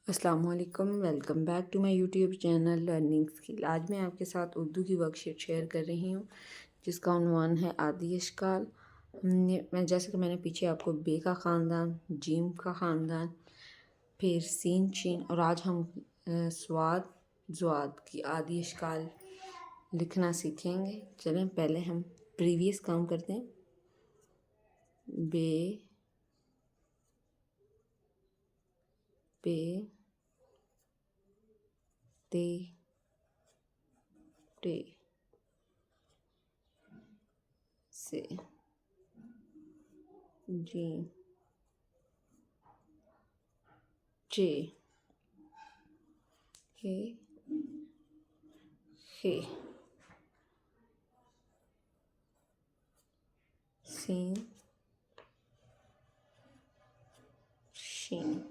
अस्सलामुअलैकुम, welcome back to my YouTube channel learning skill. आज मैं आपके साथ उर्दू की वर्कशीट शेयर कर रही हूँ जिसका उन्वान है आदि अशकाल। मैं जैसे कि मैंने पीछे आपको बे का ख़ानदान, जीम का ख़ानदान, फिर सीन शीन और आज हम स्वाद ज़्वाद की आदि अशकाल लिखना सीखेंगे। चलें पहले हम प्रीवियस काम करते हैं। बे पे ते टे से जी चे हे हे सीन शीन।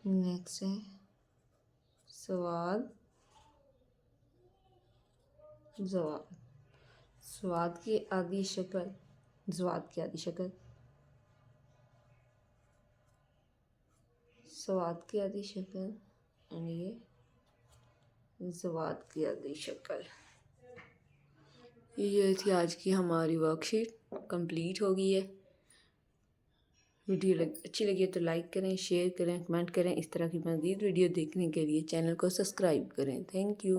नेक्स्ट है स्वाद ज़वाद। स्वाद की आदि शक्ल, ज़वाद की आदि शक्ल, स्वाद की आदि शक्ल और ये ज़वाद की आदि शक्ल। ये थी आज की हमारी वर्कशीट, कंप्लीट हो गई है। वीडियो अच्छी लगी है तो लाइक करें, शेयर करें, कमेंट करें। इस तरह की मज़ीद वीडियो देखने के लिए चैनल को सब्सक्राइब करें। Thank you.